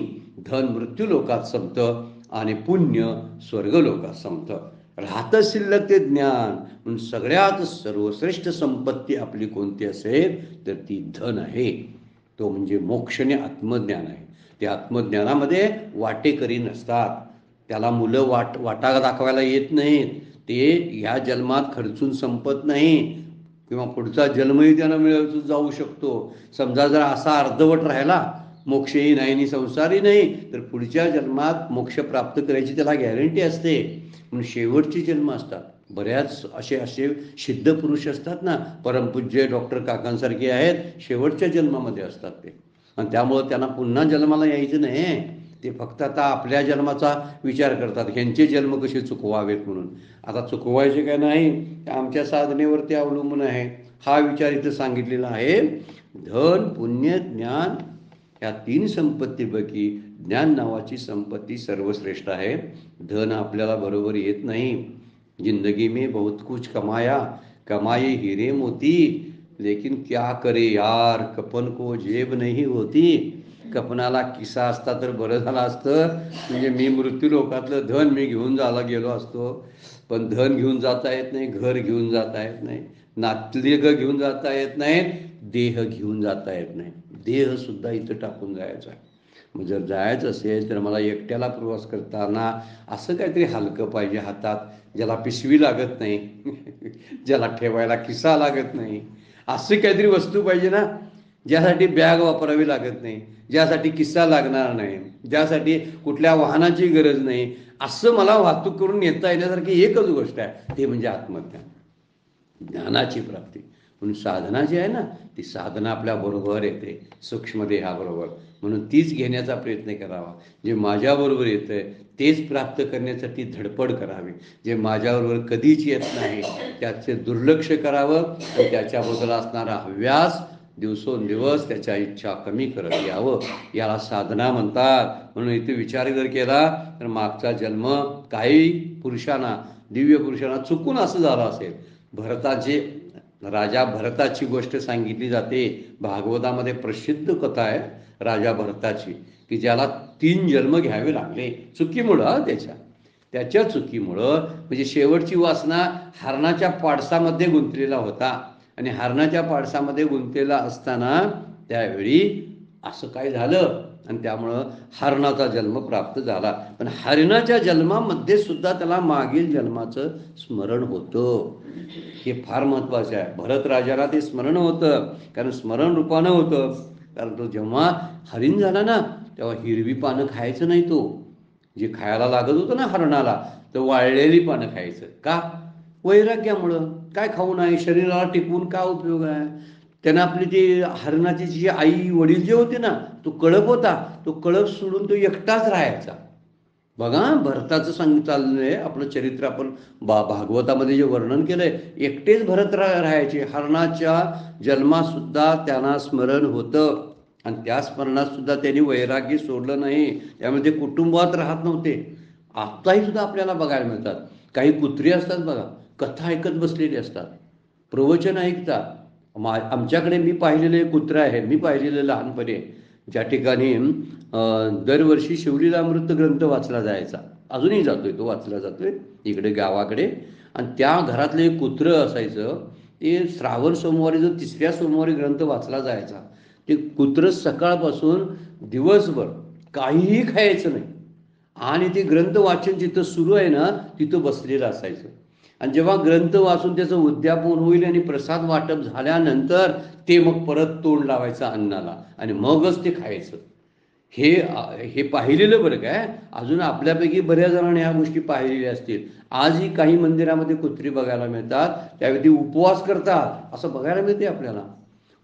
धन मृत्यूलोकात संपतं आणि पुण्य स्वर्गलोकात संपतं. राहतं शिल्लक ते ज्ञान. म्हणून सगळ्यात सर्वश्रेष्ठ संपत्ती आपली कोणती असेल तर ती धन आहे. तो म्हणजे मोक्षणे आत्मज्ञान आहे. ते आत्मज्ञानामध्ये वाटेकरी नसतात. त्याला मुलं वाटा दाखवायला येत नाहीत. ते या जन्मात खर्चून संपत नाही किंवा पुढचा जन्मही त्यांना मिळवून जाऊ शकतो. समजा जर असा अर्धवट राहिला, मोक्षही नाही आणि संसारही नाही, तर पुढच्या जन्मात मोक्ष प्राप्त करायची त्याला गॅरंटी असते. म्हणून शेवटचे जन्म असतात. बऱ्याच असे सिद्ध पुरुष असतात ना, परमपूज्य डॉक्टर काकांसारखे आहेत, शेवटच्या जन्मामध्ये असतात ते. आणि त्यामुळं त्यांना पुन्हा जन्माला यायचं नाही. ते फक्त आता आपल्या जन्माचा विचार करतात, ह्यांचे जन्म कसे चुकवावेत म्हणून. आता चुकवायचे काय नाही, आमच्या साधनेवरती अवलंबून आहे. हा विचार इथं सांगितलेला आहे. धन पुण्य ज्ञान या तीन संपत्तीपैकी ज्ञान नावाची संपत्ती सर्वश्रेष्ठ आहे. धन आपल्याला बरोबर येत नाही. जिंदगी में बहुत कुछ कमाया, कमाए हीरे मोती, लेकिन क्या करे यार, कपन को जेब नहीं होती. कपनाला किस्सा असता तर बरं झालं असतं. म्हणजे मी मृत्यू लोकातलं धन मी घेऊन गेलो असतो. पण धन घेऊन जाता येत नाही, घर घेऊन जाता येत नाही, नातले घेऊन जाता येत नाहीत, देह घेऊन जाता येत नाही. देह सुद्धा इथं टाकून जायचा आहे. मग जर जायचं असेल तर मला एकट्याला प्रवास करताना असं काहीतरी हलकं पाहिजे हातात, ज्याला पिशवी लागत नाही, ज्याला ठेवायला किस्सा लागत नाही. असं काहीतरी वस्तू पाहिजे ना, ज्यासाठी बॅग वापरावी लागत नाही, ज्यासाठी किस्सा लागणार नाही, ज्यासाठी कुठल्या वाहनाची गरज नाही. असं मला वाहतूक करून नेता येण्यासारखी एकच गोष्ट आहे, ते म्हणजे आत्मज्ञान, ज्ञानाची प्राप्ती. म्हणून साधना जी आहे ना, ती साधना आपल्याबरोबर येते, सूक्ष्मदेहाबरोबर. म्हणून तीच घेण्याचा प्रयत्न करावा. जे माझ्याबरोबर येतंय तेच प्राप्त करण्यासाठी धडपड करावी. जे माझ्याबरोबर कधीच येत नाही त्याचे दुर्लक्ष करावं आणि त्याच्याबद्दल असणारा हव्यास दिवसोंदिवस त्याच्या इच्छा कमी करत यावं. याला साधना म्हणतात. म्हणून इथे विचार जर केला तर मागचा जन्म काही पुरुषांना, दिव्य पुरुषांना चुकून असं झालं असेल. राजा भरताची गोष्ट सांगितली जाते भागवतामध्ये. प्रसिद्ध कथा आहे राजा भरताची, की ज्याला 3 जन्म घ्यावे लागले चुकीमुळं. त्याच्या चुकीमुळं म्हणजे शेवटची वासना हरणाच्या पाडसामध्ये गुंतलेला होता. आणि हरणाच्या पाडसामध्ये गुंतलेला असताना त्यावेळी असं काय झालं आणि त्यामुळं हरणाचा जन्म प्राप्त झाला. पण हरणाच्या जन्मामध्ये सुद्धा त्याला मागील जन्माचं स्मरण होतं. हे फार महत्त्वाचं आहे. भरत राजाला ते स्मरण होतं, कारण स्मरण रूपानं होतं. कारण तो जेव्हा हरिण झाला ना, तेव्हा हिरवी पानं खायचं नाही. तो जे खायला लागत होतं ना हरणाला, तर वाळलेली पानं खायचं. का? वैराग्यामुळं. काय खाऊ नये, शरीराला टिकवून का उपयोग आहे. त्यांना आपली ती हरणाची जी आई वडील जे होते ना, तो कळप होता, तो कळप सोडून तो एकटाच राहायचा. बघा भरताचं चाललंय आपलं चरित्र. आपण भागवतामध्ये जे वर्णन केलंय, एकटेच भरत राहायचे. हरणाच्या जन्मासुद्धा त्यांना स्मरण होतं आणि त्या स्मरणात सुद्धा त्यांनी वैराग्य सोडलं नाही. त्यामध्ये कुटुंबात राहत नव्हते. आत्ताही सुद्धा आपल्याला बघायला मिळतात. काही कुत्री असतात बघा, कथा ऐकत बसलेली असतात. प्रवचन ऐकतात. आमच्याकडे मी पाहिलेले कुत्रा आहे, मी पाहिलेलं लहानपणी ज्या ठिकाणी दरवर्षी शिवलीलामृत ग्रंथ वाचला जायचा, अजूनही जातोय तो, वाचला जातोय इकडे गावाकडे. आणि त्या घरातलं एक कुत्रं असायचं, ते श्रावण सोमवारी जो तिसऱ्या सोमवारी ग्रंथ वाचला जायचा, ते कुत्रं सकाळपासून दिवसभर काहीही खायचं नाही आणि ते ग्रंथ वाचन जिथं सुरू आहे ना तिथं बसलेलं असायचं. आणि जेव्हा ग्रंथ वाचून त्याचं उद्यापन होईल आणि प्रसाद वाटप झाल्यानंतर ते मग परत तोंड लावायचं अन्नाला आणि मगच ते खायचं. हे हे पाहिलेलं बरं काय. अजून आपल्यापैकी बऱ्याच जणांनी ह्या गोष्टी पाहिलेल्या असतील. आजही काही मंदिरामध्ये कुत्री बघायला मिळतात, त्यावेळी ती उपवास करतात असं बघायला मिळते आपल्याला.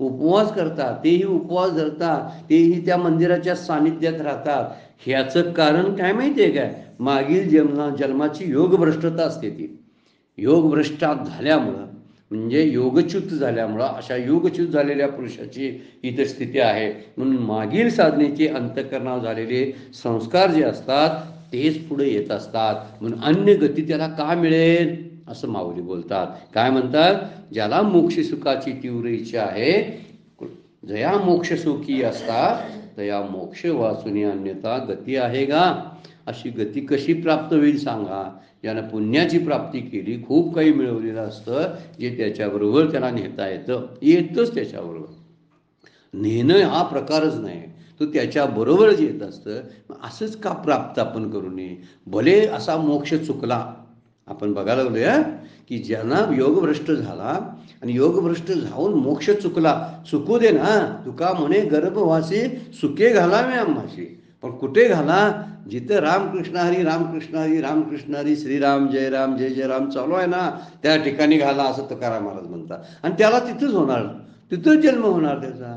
उपवास करतात, तेही उपवास धरतात, तेही त्या मंदिराच्या सानिध्यात राहतात. ह्याचं कारण काय माहिती आहे काय, मागील जन्माची योगभ्रष्टता असते. ती योगभ्रष्टात झाल्यामुळं, म्हणजे योगच्युत झाल्यामुळं, अशा योगच्युत झालेल्या पुरुषाची इथं स्थिती आहे. म्हणून मागील साधनेचे अंतःकरणावर झालेले संस्कार जे असतात तेच पुढे येत असतात. म्हणून अन्य गती त्याला का मिळेल असं माऊली बोलतात. काय म्हणतात, ज्याला मोक्ष सुखाची तीव्र इच्छा आहे, जया मोक्ष सुखी असतात तया मोक्ष वाचुनी अन्यथा गती आहे का. अशी गती कशी प्राप्त होईल सांगा. ज्यानं पुण्याची प्राप्ती केली, खूप काही मिळवलेलं असतं, जे त्याच्याबरोबर त्याला नेता येतच त्याच्याबरोबर. नेणं हा प्रकारच नाही, तो त्याच्याबरोबरच येत असतं. असंच का प्राप्त आपण करू नये. भले असा मोक्ष चुकला, आपण बघायला लागलो की ज्यांना योगभ्रष्ट झाला आणि योगभ्रष्ट जाऊन मोक्ष चुकला, चुकू दे ना. तुका म्हणे गर्भवासी सुखे घालावे आम्हाशी, पण कुठे घाला, जिथं रामकृष्ण हरी रामकृष्ण हरी रामकृष्ण हरी श्रीराम जय राम जय जय राम चालू आहे ना, त्या ठिकाणी घाला असं तुकाराम महाराज म्हणतात. आणि त्याला तिथंच होणार, तिथंच जन्म होणार त्याचा.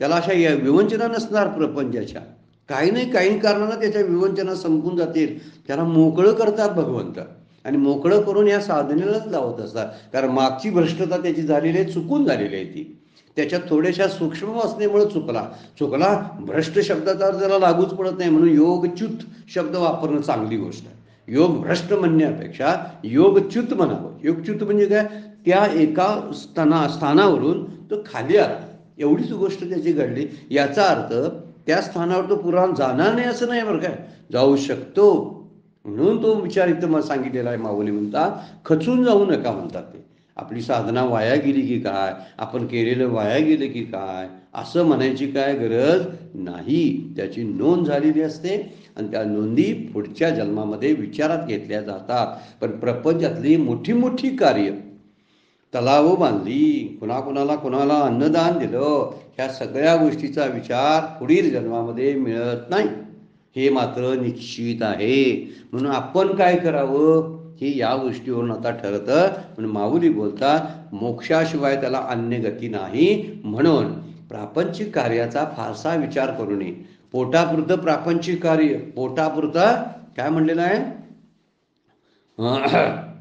त्याला अशा विवंचना नसणार प्रपंचाच्या. काही नाही, काही कारणानं त्याच्या विवंचना संपून जातील. त्याला मोकळं करतात भगवंत आणि मोकळं करून या साधनेलाच लावत असतात. कारण मागची भ्रष्टता त्याची झालेली आहे, चुकून झालेली आहे ती. त्याच्यात थोड्याशा सूक्ष्म वासनेमुळे चुकला भ्रष्ट शब्दाचा त्याला लागूच पडत नाही. म्हणून योगच्युत शब्द वापरणं चांगली गोष्ट आहे. योग भ्रष्ट म्हणण्यापेक्षा योगच्युत म्हणावं. योगच्युत म्हणजे काय, त्या एका स्थानावरून तो खाली आला, एवढीच गोष्ट त्याची घडली. याचा अर्थ त्या स्थानावर तो पुराण जाणार नाही असं नाही बरं काय, जाऊ शकतो. म्हणून तो विचार इथं मला सांगितलेला आहे. माऊली म्हणतात खचून जाऊ नका म्हणतात. ते आपली साधना वाया गेली की काय, आपण केलेलं वाया गेलं की काय, असं म्हणायची काय गरज नाही. त्याची नोंद झालेली असते आणि त्या नोंदी पुढच्या जन्मामध्ये विचारात घेतल्या जातात. पण प्रपंचातली मोठी मोठी कार्य, तलाव बांधली, कुणाला अन्नदान दिलं, ह्या सगळ्या गोष्टीचा विचार पुढील जन्मामध्ये मिळत नाही, हे मात्र निश्चित आहे. म्हणून आपण काय करावं हे या गोष्टीवरून आता ठरतं. म्हणून माऊली बोलतात मोक्षाशिवाय त्याला अन्य गती नाही. म्हणून प्रापंचिक कार्याचा फारसा विचार करू नये. पोटापुरतं प्रापंचिक कार्य, पोटापुरतं काय म्हणलेलं आहे,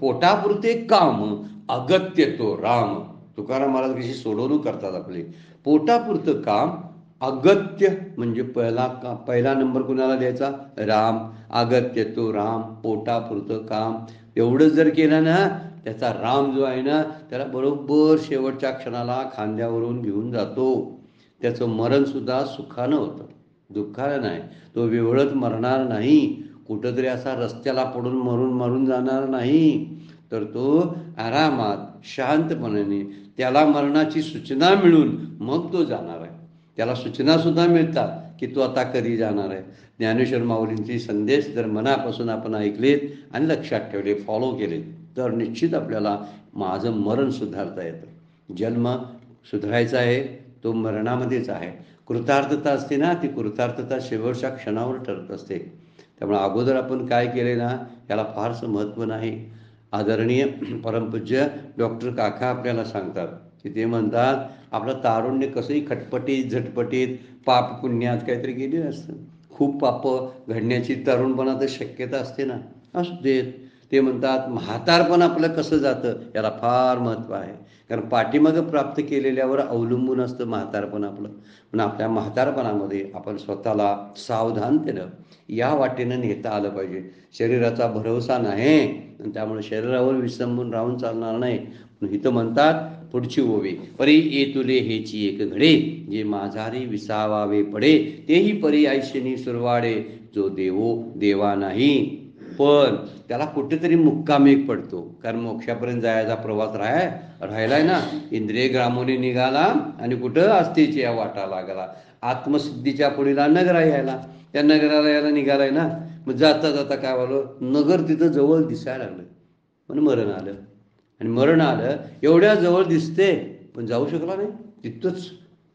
पोटापुरते काम अगत्य तो राम. तुकाराम महाराज कशी सोडवणूक करतात आपले. पोटापुरतं काम अगत्य म्हणजे पहिला नंबर कुणाला द्यायचा, राम. अगत्य तो राम, पोटापुरतं काम एवढंच जर केलं ना, त्याचा राम जो आहे ना त्याला बरोबर शेवटच्या क्षणाला खांद्यावरून घेऊन जातो. त्याचं मरणसुद्धा सुखानं होतं, दुःखानं नाही. तो विवळत मरणार नाही, कुठंतरी असा रस्त्याला पडून मरून जाणार नाही, तर तो आरामात शांतपणाने, त्याला मरणाची सूचना मिळून मग तो जाणार आहे. त्याला सूचनासुद्धा मिळतात की तो आता कधी जाणार आहे. ज्ञानेश्वर माऊलींचे संदेश जर मनापासून आपण ऐकलेत आणि लक्षात ठेवले, फॉलो केले, तर निश्चित आपल्याला माझं मरण सुधारता येतं. जन्म सुधारायचा आहे तो मरणामध्येच आहे. कृतार्थता असते ना, ती कृतार्थता शेवटच्या क्षणावर ठरत असते. त्यामुळे अगोदर आपण काय केले ना याला फारसं महत्त्व नाही. आदरणीय परमपूज्य डॉक्टर काका आपल्याला सांगतात की ते म्हणतात आपलं तारुण्य कसंही खटपटीत झटपटीत पाप पुण्यात काहीतरी गेलेलं असतं. खूप पाप घडण्याची तरुणपणात शक्यता असते ना, असू देत. ते म्हणतात म्हातारपण आपलं कसं जातं याला फार महत्त्व आहे. कारण पाठीमागं प्राप्त केलेल्यावर अवलंबून असतं म्हातारपण आपलं. पण आपल्या म्हातारपणामध्ये आपण स्वतःला सावधानतेनं या वाटेनं नेता आलं पाहिजे. शरीराचा भरवसा नाही आणि त्यामुळे शरीरावर विसंबून राहून चालणार नाही. इथं म्हणतात पुढची ओवी, परी येतुले हेची एक घडे, जे माझारी विसावावे पडे, तेही परी ऐशनी सुरवाडे, जो देवा नाही. पण त्याला कुठेतरी मुक्काम एक पडतो, कारण मोक्षापर्यंत जायचा प्रवास राहिलाय ना. इंद्रिय ग्रामोनी निघाला आणि कुठं असतेची या वाटा लागला. आत्मसिद्धीच्या पुढीला नगरा यायला, त्या नगराला यायला निघालाय ना. मग जाता जाता काय झालं, नगर तिथं जवळ दिसायला लागलं, पण मरण आलं. आणि मरण आलं, एवढ्या जवळ दिसते पण जाऊ शकला नाही, तिथंच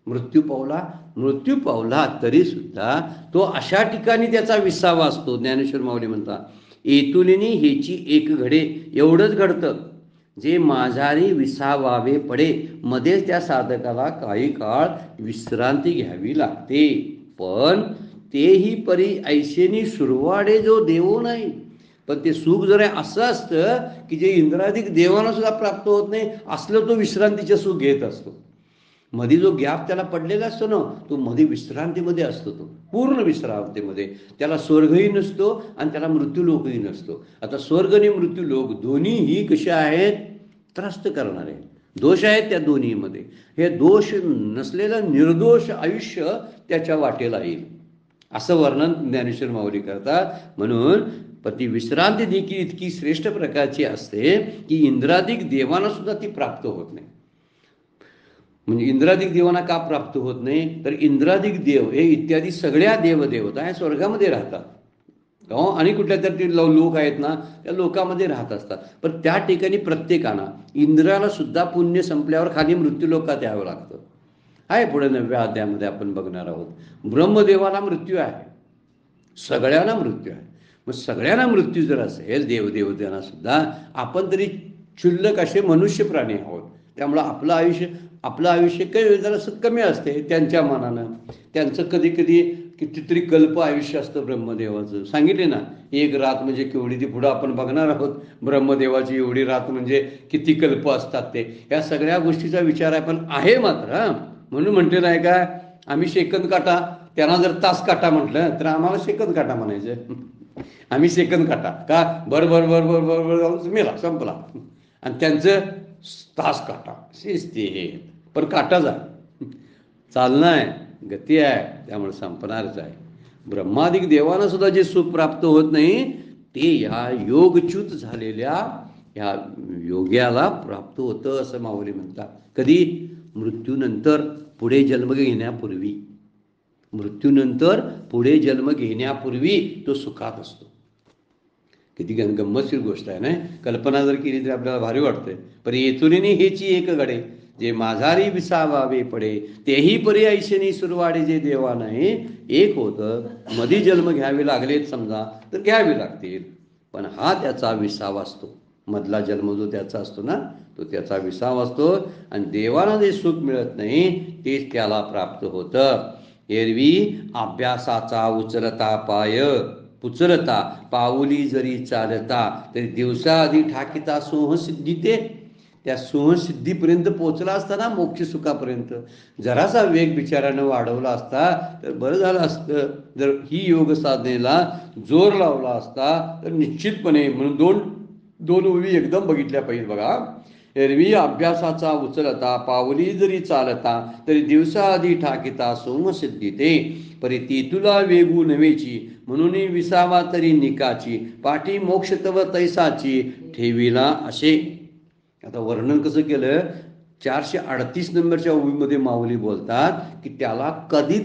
मृत्यू पावला तरी सुद्धा तो अशा ठिकाणी त्याचा विसावा असतो. ज्ञानेश्वर माऊली म्हणतात, येतुलिनी हेची एक घडे, एवढंच घडतं जे माझारी विसावावे पडे, मध्येच त्या साधकाला काही काळ विश्रांती घ्यावी लागते. पण तेही परी ऐशेनी सुरवाडे, जो देवो नाही. पण ते सुख जर असं असतं की जे इंद्राधिक देवांना सुद्धा प्राप्त होत नाही, असलं तो विश्रांतीचे सुख घेत असतो. मध्ये जो गॅप त्याला पडलेला असतो ना, तो मध्ये विश्रांतीमध्ये असतो, तो पूर्ण विश्रांतीमध्ये. त्याला स्वर्गही नसतो आणि त्याला मृत्यूलोकही नसतो. आता स्वर्ग आणि मृत्यूलोक दोन्हीही कसे आहेत, त्रस्त करणारे दोष आहेत त्या दोन्हीमध्ये. हे दोष नसलेलं निर्दोष आयुष्य त्याच्या वाटेला येईल, असं वर्णन ज्ञानेश्वर माऊली करतात. म्हणून ती विश्रांती देखील इतकी श्रेष्ठ प्रकारची असते की इंद्राधिक देवांना सुद्धा ती प्राप्त होत नाही. म्हणजे इंद्राधिक देवांना का प्राप्त होत नाही, तर इंद्राधिक देव हे इत्यादी सगळ्या देवदेवता या स्वर्गामध्ये राहतात, आणि कुठल्या तरी लोक आहेत ना, त्या लोकांमध्ये राहत असतात. पण त्या ठिकाणी प्रत्येकाना, इंद्राला सुद्धा पुण्य संपल्यावर खाली मृत्यूलोकात यावं लागतं. आहे पुढे 9व्या अध्यायामध्ये आपण बघणार आहोत. ब्रह्मदेवाला मृत्यू आहे, सगळ्यांना मृत्यू आहे. मग सगळ्यांना मृत्यू जर असेल, देवदेवतांना सुद्धा, आपण तरी क्षुल्लक असे मनुष्य प्राणी आहोत. त्यामुळं आपलं आयुष्य काही जरासं कमी असते त्यांच्या मनानं. त्यांचं कधी कधी कितीतरी कल्प आयुष्य असतं ब्रह्मदेवाचं. सांगितले ना, एक रात म्हणजे केवढी, ती पुढं आपण बघणार आहोत. ब्रह्मदेवाची एवढी रात म्हणजे किती कल्प असतात ते, या सगळ्या गोष्टीचा विचार आहे. पण आहे मात्र, म्हणून म्हटलेलं आहे का, आम्ही सेकंद काटा, त्यांना जर तास काटा म्हटलं तर आम्हाला सेकंद काटा म्हणायचं. आम्ही सेकंद काटा का, बर मेला संपला. आणि त्यांचं तास काटा शिस्ती हे, पण काटाच आहे, चालणं आहे, गती आहे, त्यामुळे संपणारच आहे. ब्रह्मादिक देवांना सुद्धा जे सुख प्राप्त होत नाही, ते या योगच्युत झालेल्या ह्या योग्याला प्राप्त होतं, असं माऊली म्हणतात. कधी, मृत्यूनंतर पुढे जन्म घेण्यापूर्वी. मृत्यूनंतर पुढे जन्म घेण्यापूर्वी तो सुखात असतो. किती गंमतशीर गोष्ट आहे ना, कल्पना जर केली तरी आपल्याला भारी वाटते. पण येतुलिनी हेची एक घडे, जे माझारी विसावावे पडे, तेही परी ऐशनी सुरवाडे, जे देवा नाही. एक होतं, मधी जन्म घ्यावे लागलेत समजा तर घ्यावे लागतील, पण हा त्याचा विसावा असतो. मधला जन्म जो त्याचा असतो ना, तो त्याचा विसावा असतो. आणि देवाला जे सुख मिळत नाही तेच त्याला प्राप्त होतं. एरवी अभ्यासाचा उचलता पाय, पुचलता पाऊली जरी चालता, तरी दिवसाआधी ठाकिता सोहसिद्धी. ते त्या सोहसिद्धीपर्यंत पोचला असताना, मोक्ष सुखापर्यंत जरासा वेग बिचारानं वाढवला असता तर बरं झालं असतं. जर ही योग साधनेला जोर लावला असता तर निश्चितपणे, म्हणून दोन ओळी एकदम बघितल्या पाहिजे बघा. एरवी अभ्यासाचा उचलता पावली जरी चालता, तरी दिवसाआधी ठाकिता सोमसिद्धी. ते परी ती तुला वेगू नवेची, म्हणून विसावा तरी निकाची, पाठी मोक्ष तव तैसाची ठेविला असे. आता वर्णन कसं केलं, 438 नंबरच्या ओळीमध्ये माऊली बोलतात की त्याला कधी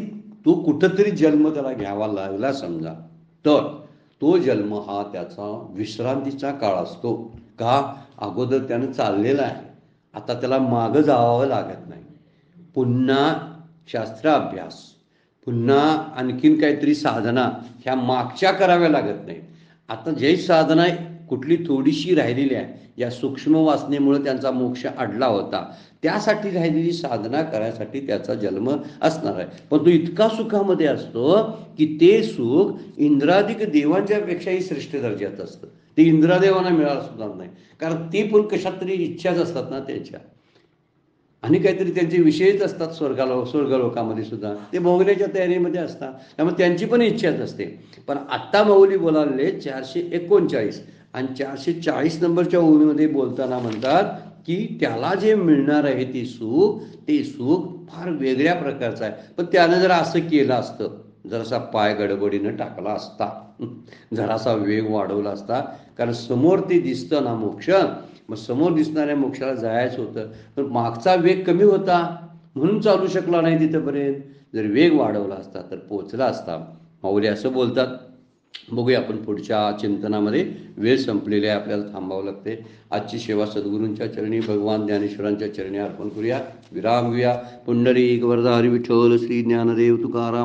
तो कुठंतरी जन्म त्याला घ्यावा लागला समजा, तर तो जन्म हा त्याचा विश्रांतीचा काळ असतो. का, अगोदर त्यानं चाललेला आहे, आता त्याला मागं जावं लागत नाही. पुन्हा शास्त्राभ्यास, पुन्हा आणखीन काहीतरी साधना ह्या मागच्या कराव्या लागत नाहीत. आता जे साधना कुठली थोडीशी राहिलेली आहे, या सूक्ष्म वासनेमुळे त्यांचा मोक्ष अडला होता, त्यासाठी राहिलेली साधना करायसाठी त्याचा जन्म असणार आहे. पण तो इतका सुखामध्ये असतो की ते सुख इंद्रादिक देवांच्या पेक्षाही श्रेष्ठ दर्जाचं असतं. ते इंद्रादेवांना मिळालं सुद्धा नाही, कारण ते पण कशात तरी इच्छाच असतात ना त्यांच्या, आणि काहीतरी त्यांचे विषयच असतात. स्वर्गलोकामध्ये सुद्धा ते भोगण्याच्या तयारीमध्ये असतात, त्यामुळे त्यांची पण इच्छाच असते. पण आत्ता माऊली बोलावले 439 आणि 440 नंबरच्या ओळीमध्ये बोलताना म्हणतात, की त्याला जे मिळणार आहे ते सुख फार वेगळ्या प्रकारचं आहे. पण त्यानं जर असं केलं असतं, जरासा पाय गडबडीनं टाकला असता, जरासा वेग वाढवला असता, कारण समोर ते दिसतं ना मोक्ष, मग समोर दिसणाऱ्या मोक्षाला जायचं होतं, पण मागचा वेग कमी होता म्हणून चालू शकला नाही तिथंपर्यंत. जर वेग वाढवला असता तर पोचला असता. माऊली असं बोलतात. बघूया आपण पुढच्या चिंतनामध्ये. वेळ संपलेली आहे, आपल्याला थांबावं लागते. आजची सेवा सद्गुरूंच्या चरणी, भगवान ज्ञानेश्वरांच्या चरणी अर्पण करूया. विराम घेऊया. पुंडलिक वरदा हरी विठ्ठल श्री ज्ञानदेव तुकाराम